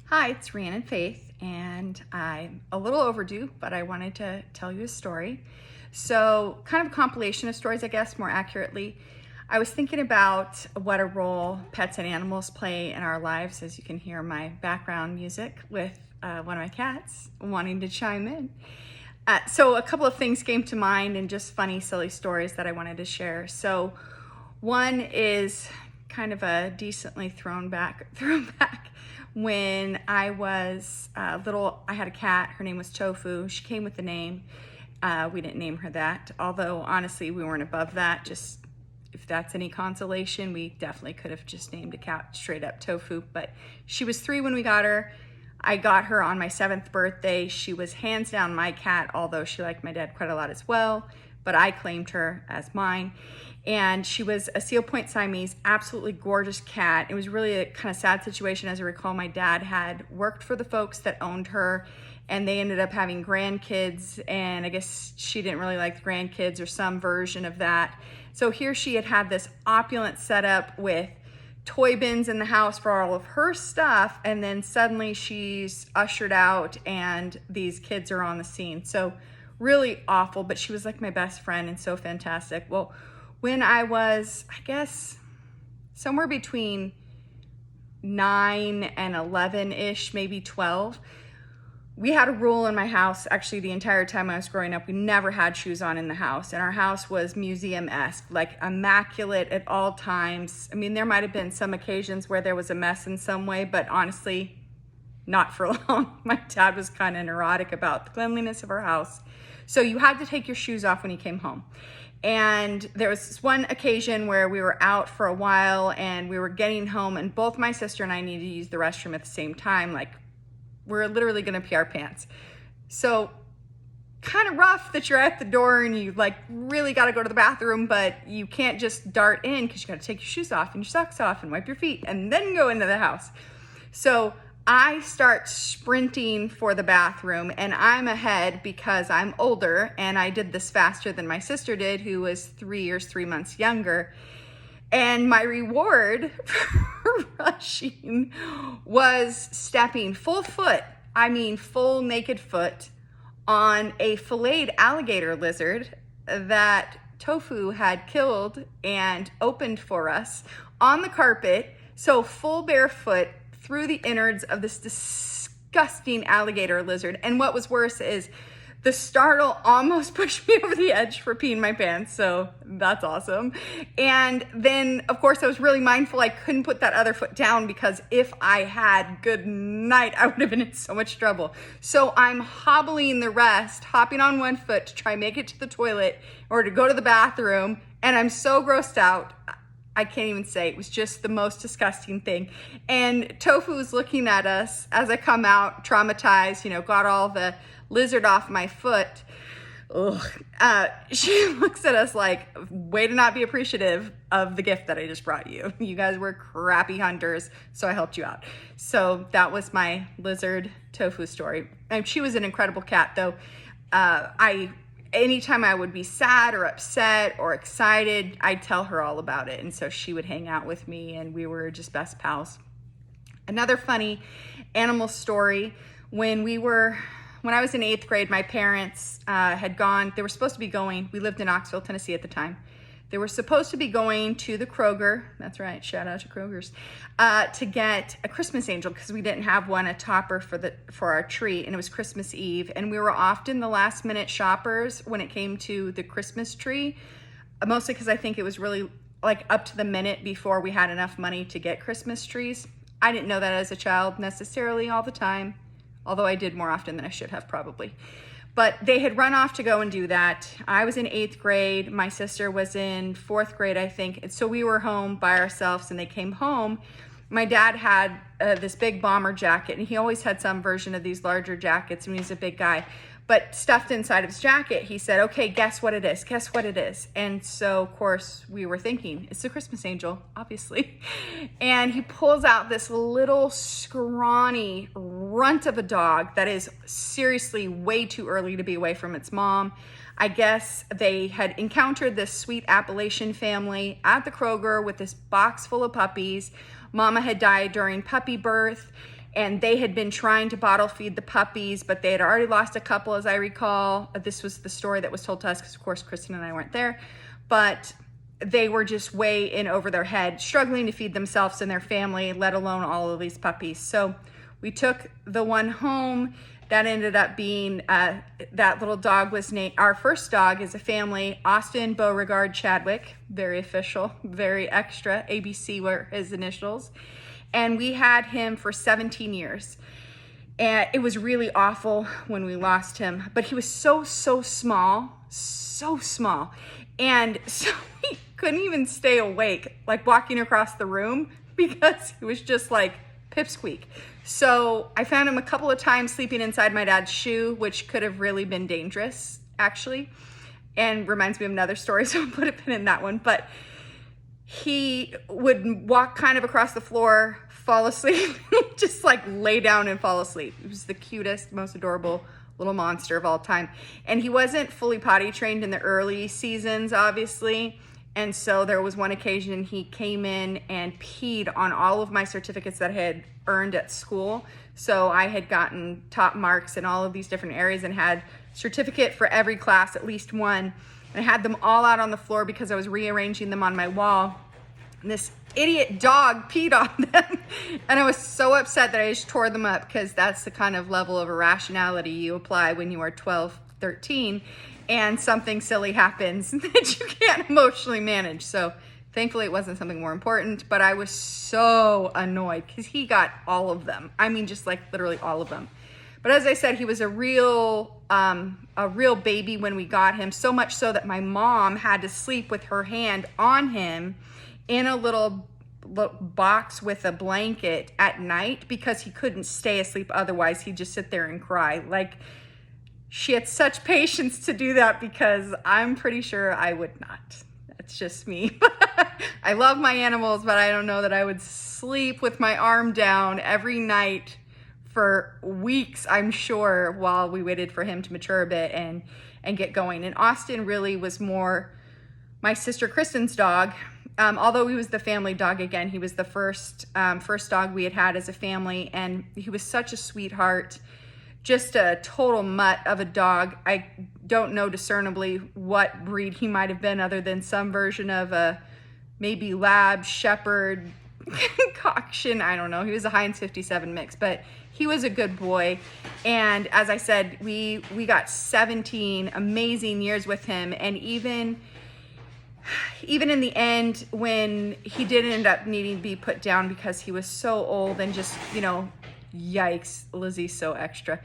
Hi, it's Rhiannon Faith, and I'm a little overdue, but I wanted to tell you a story. So, kind of a compilation of stories, I guess, more accurately. I was thinking about what a role pets and animals play in our lives, as you can hear my background music with one of my cats wanting to chime in. So a couple of things came to mind and just funny, silly stories that I wanted to share. So one is kind of a decently thrown back when I was little. I had a cat. Her name was Tofu. She came with the name. We didn't name her that, although honestly we weren't above that. Just if that's any consolation, we definitely could have just named a cat straight up Tofu. But she was 3 when we got her. I got her on my 7th birthday. She was hands down my cat, although she liked my dad quite a lot as well, but I claimed her as mine. And she was a Seal Point Siamese, absolutely gorgeous cat. It was really a kind of sad situation. As I recall, my dad had worked for the folks that owned her, and they ended up having grandkids, and I guess she didn't really like the grandkids or some version of that. So here she had this opulent setup with toy bins in the house for all of her stuff, and then suddenly she's ushered out and these kids are on the scene. So really awful, but she was like my best friend and so fantastic. Well, when I was, I guess, somewhere between 9 and 11-ish, maybe 12, we had a rule in my house. Actually, the entire time I was growing up, we never had shoes on in the house, and our house was museum-esque, like immaculate at all times. I mean, there might have been some occasions where there was a mess in some way, but honestly, not for long. My dad was kind of neurotic about the cleanliness of our house. So you had to take your shoes off when you came home. And there was this one occasion where we were out for a while and we were getting home, and both my sister and I needed to use the restroom at the same time. Like, we're literally gonna pee our pants. So kind of rough that you're at the door and you like really gotta go to the bathroom, but you can't just dart in because you gotta take your shoes off and your socks off and wipe your feet and then go into the house. So I start sprinting for the bathroom, and I'm ahead because I'm older, and I did this faster than my sister did, who was 3 years, 3 months younger. And my reward for rushing was stepping full foot, I mean full naked foot, on a filleted alligator lizard that Tofu had killed and opened for us on the carpet. So full barefoot through the innards of this disgusting alligator lizard. And what was worse is the startle almost pushed me over the edge for peeing my pants, so that's awesome. And then, of course, I was really mindful I couldn't put that other foot down, because if I had, good night, I would have been in so much trouble. So I'm hobbling the rest, hopping on one foot to try and make it to the toilet or to go to the bathroom, and I'm so grossed out, I can't even say. It was just the most disgusting thing. And Tofu was looking at us as I come out, traumatized, got all the lizard off my foot. Ugh. She looks at us like, way to not be appreciative of the gift that I just brought you. You guys were crappy hunters, so I helped you out. So that was my lizard Tofu story. And she was an incredible cat, though. Anytime I would be sad or upset or excited, I'd tell her all about it. And so she would hang out with me, and we were just best pals. Another funny animal story, when I was in 8th grade, my parents had gone, they were supposed to be going, we lived in Knoxville, Tennessee at the time. They were supposed to be going to the Kroger, that's right, shout out to Kroger's, to get a Christmas angel, because we didn't have one, a topper for our tree, and it was Christmas Eve. And we were often the last minute shoppers when it came to the Christmas tree, mostly because I think it was really like up to the minute before we had enough money to get Christmas trees. I didn't know that as a child necessarily all the time, although I did more often than I should have probably. But they had run off to go and do that. I was in 8th grade. My sister was in 4th grade, I think. And so we were home by ourselves, and they came home. My dad had this big bomber jacket, and he always had some version of these larger jackets, and he's a big guy. But stuffed inside of his jacket, he said, okay, guess what it is? Guess what it is? And so, of course, we were thinking, it's the Christmas angel, obviously. And he pulls out this little scrawny runt of a dog that is seriously way too early to be away from its mom. I guess they had encountered this sweet Appalachian family at the Kroger with this box full of puppies. Mama had died during puppy birth. and they had been trying to bottle feed the puppies, but they had already lost a couple, as I recall. This was the story that was told to us because, of course, Kristen and I weren't there. But they were just way in over their head, struggling to feed themselves and their family, let alone all of these puppies. So we took the one home. That ended up being, that little dog was named, our first dog is a family, Austin Beauregard Chadwick, very official, very extra, ABC were his initials. And we had him for 17 years. And it was really awful when we lost him, but he was so small. And so he couldn't even stay awake, like walking across the room, because he was just like pipsqueak. So I found him a couple of times sleeping inside my dad's shoe, which could have really been dangerous, actually. And reminds me of another story, so I'll put a pin in that one. But he would walk kind of across the floor, fall asleep, just like lay down and fall asleep. He was the cutest, most adorable little monster of all time. And he wasn't fully potty trained in the early seasons, obviously. And so there was one occasion he came in and peed on all of my certificates that I had earned at school. So I had gotten top marks in all of these different areas and had certificate for every class, at least one. And I had them all out on the floor because I was rearranging them on my wall. And this idiot dog peed on them. And I was so upset that I just tore them up, because that's the kind of level of irrationality you apply when you are 12, 13. And something silly happens that you can't emotionally manage. So thankfully it wasn't something more important, but I was so annoyed because he got all of them. I mean, just like literally all of them. But as I said, he was a real baby when we got him, so much so that my mom had to sleep with her hand on him in a little box with a blanket at night, because he couldn't stay asleep otherwise. He'd just sit there and cry. Like, she had such patience to do that, because I'm pretty sure I would not. That's just me. I love my animals, but I don't know that I would sleep with my arm down every night for weeks, I'm sure, while we waited for him to mature a bit and get going. And Austin really was more my sister Kristen's dog. Although he was the family dog again, he was the first dog we had as a family, and he was such a sweetheart. Just a total mutt of a dog. I don't know discernibly what breed he might have been, other than some version of a maybe lab, shepherd, concoction. I don't know. He was a Heinz 57 mix, but he was a good boy. And as I said, we got 17 amazing years with him. And even in the end, when he did end up needing to be put down because he was so old and just, yikes, Lizzie's so extra.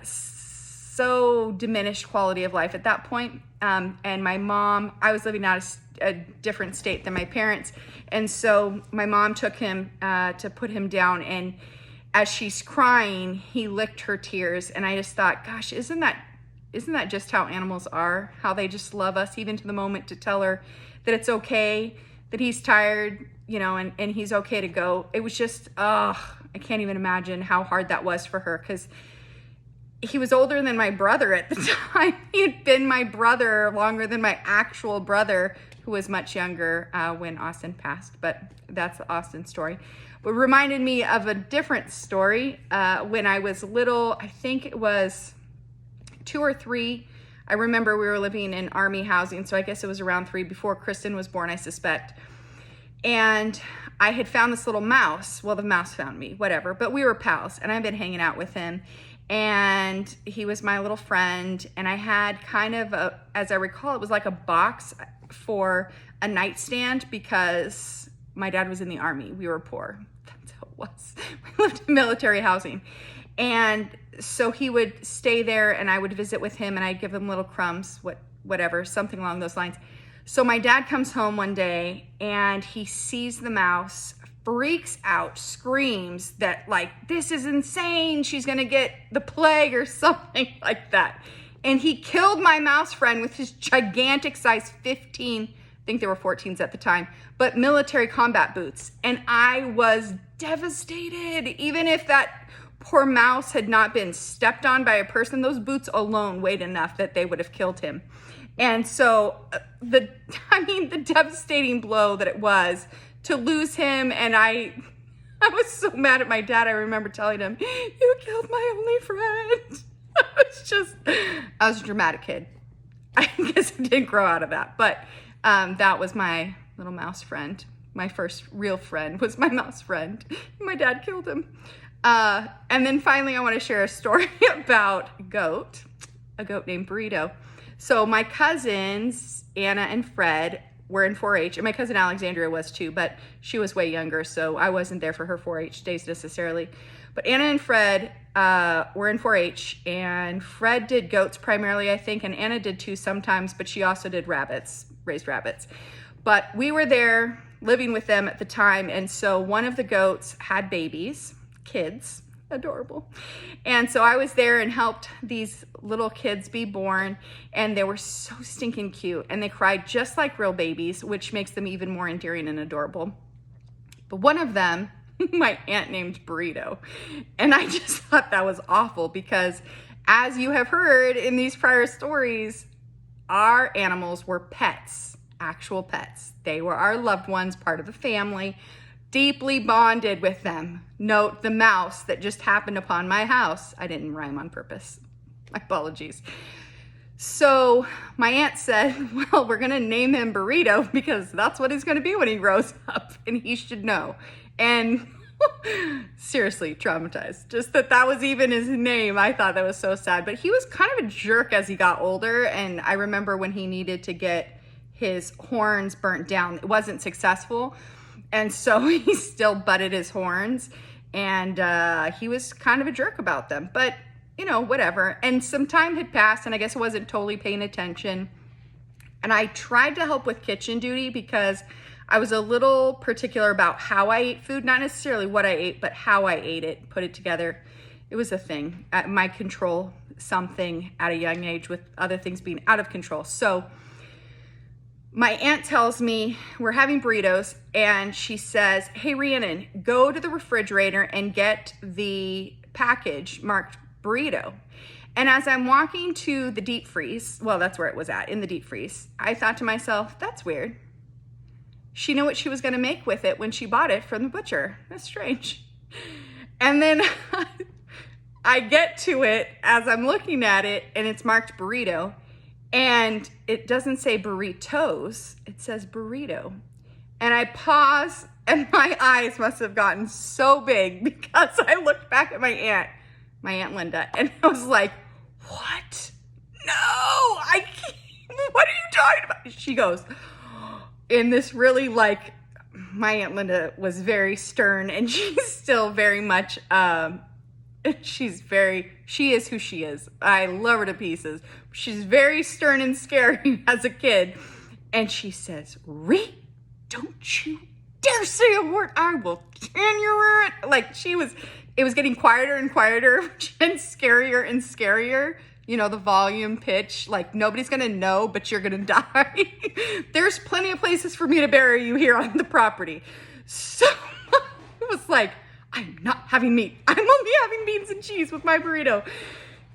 So diminished quality of life at that point. And my mom, I was living out a different state than my parents. And so my mom took him to put him down. And as she's crying, he licked her tears. And I just thought, gosh, isn't that just how animals are? How they just love us, even to the moment to tell her that it's okay, that he's tired, and he's okay to go. It was just, I can't even imagine how hard that was for her, because he was older than my brother at the time. He had been my brother longer than my actual brother, who was much younger when Austin passed. But that's Austin's story. But reminded me of a different story when I was little. I think it was 2 or 3. I remember we were living in Army housing, so I guess it was around 3, before Kristen was born, I suspect. And I had found this little mouse. Well, the mouse found me, whatever. But we were pals, and I've been hanging out with him. And he was my little friend. And I had kind of as I recall, it was like a box for a nightstand, because my dad was in the Army. We were poor. That's how it was. We lived in military housing. And so he would stay there, and I would visit with him, and I'd give him little crumbs, whatever, something along those lines. So my dad comes home one day, and he sees the mouse, freaks out, screams that, like, this is insane, she's gonna get the plague or something like that. And he killed my mouse friend with his gigantic size 15, I think they were 14s at the time, but military combat boots. And I was devastated. Even if that poor mouse had not been stepped on by a person, those boots alone weighed enough that they would have killed him. And so the devastating blow that it was to lose him, and I I was so mad at my dad. I remember telling him, "You killed my only friend." I was a dramatic kid. I guess I didn't grow out of that, but that was my little mouse friend. My first real friend was my mouse friend. My dad killed him. And then finally, I want to share a story about a goat named Burrito. So my cousins, Anna and Fred, were in 4-H, and my cousin Alexandria was too, but she was way younger, so I wasn't there for her 4-H days necessarily. But Anna and Fred were in 4-H, and Fred did goats primarily, I think, and Anna did too sometimes, but she also did rabbits, raised rabbits. But we were there living with them at the time, and so one of the goats had babies, kids, adorable. And so I was there and helped these little kids be born, and they were so stinking cute, and they cried just like real babies, which makes them even more endearing and adorable. But one of them, my aunt named Burrito, and I just thought that was awful because, as you have heard in these prior stories, our animals were pets, actual pets. They were our loved ones, part of the family, deeply bonded with them. Note the mouse that just happened upon my house. I didn't rhyme on purpose. My apologies. So my aunt said, well, we're going to name him Burrito because that's what he's going to be when he grows up, and he should know. And seriously traumatized. Just that was even his name. I thought that was so sad. But he was kind of a jerk as he got older. And I remember when he needed to get his horns burnt down, it wasn't successful. And so he still butted his horns, and he was kind of a jerk about them, but you know, whatever. And some time had passed, and I guess I wasn't totally paying attention. And I tried to help with kitchen duty because I was a little particular about how I ate food, not necessarily what I ate, but how I ate it, put it together. It was a thing at my control, something at a young age with other things being out of control. So my aunt tells me we're having burritos, and she says, hey, Rhiannon, go to the refrigerator and get the package marked burrito. And as I'm walking to the deep freeze, well, that's where it was at, in the deep freeze, I thought to myself, that's weird. She knew what she was going to make with it when she bought it from the butcher. That's strange. And then I get to it as I'm looking at it, and it's marked burrito. And it doesn't say burritos, it says burrito. And I pause, and my eyes must have gotten so big because I looked back at my Aunt Linda, and I was like, what? No, I can't. What are you talking about? She goes, in this really, like, my Aunt Linda was very stern, and she's still very much, she is who she is. I love her to pieces. She's very stern and scary as a kid. And she says, Ree, don't you dare say a word. I will turn your ear. Like, it was getting quieter and quieter and scarier and scarier. You know, the volume, pitch, like nobody's gonna know, but you're gonna die. There's plenty of places for me to bury you here on the property. So it was like, I'm not having meat. I'm only having beans and cheese with my burrito.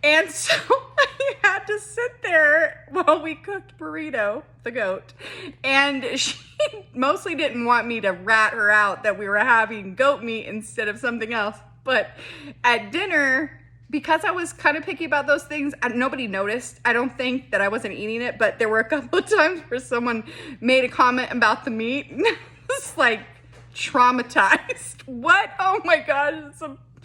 And so I had to sit there while we cooked Burrito, the goat. And she mostly didn't want me to rat her out that we were having goat meat instead of something else. But at dinner, because I was kind of picky about those things, nobody noticed. I don't think that I wasn't eating it, but there were a couple of times where someone made a comment about the meat. And I was like, traumatized. What? Oh my God.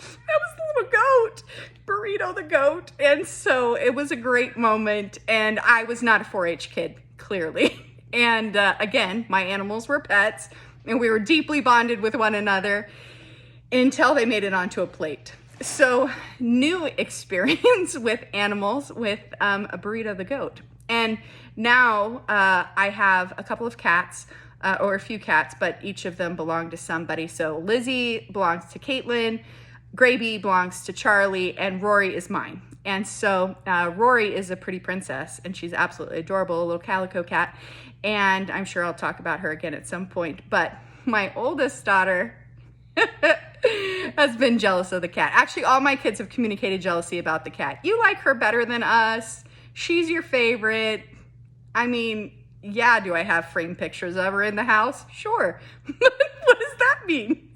That was the little goat, Burrito the goat. And so it was a great moment. And I was not a 4-H kid, clearly. And again, my animals were pets, and we were deeply bonded with one another until they made it onto a plate. So new experience with animals with a Burrito the goat. And now I have a couple of cats, or a few cats, but each of them belong to somebody. So Lizzie belongs to Caitlin, Graby belongs to Charlie, and Rory is mine. And so Rory is a pretty princess, and she's absolutely adorable, a little calico cat. And I'm sure I'll talk about her again at some point. But my oldest daughter has been jealous of the cat. Actually, all my kids have communicated jealousy about the cat. You like her better than us. She's your favorite. I mean, yeah, do I have framed pictures of her in the house? Sure. What does that mean?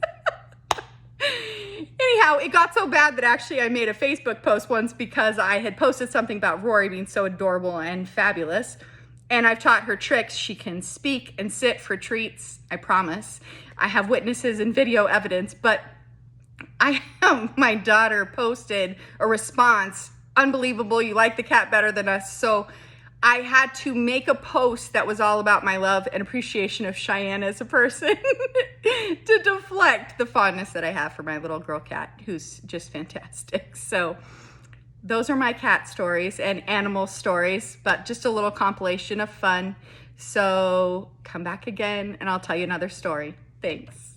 Anyhow, it got so bad that actually I made a Facebook post once because I had posted something about Rory being so adorable and fabulous. And I've taught her tricks. She can speak and sit for treats, I promise. I have witnesses and video evidence, but my daughter posted a response, unbelievable, you like the cat better than us. So I had to make a post that was all about my love and appreciation of Cheyenne as a person to deflect the fondness that I have for my little girl cat, who's just fantastic. So those are my cat stories and animal stories, but just a little compilation of fun. So come back again and I'll tell you another story. Thanks.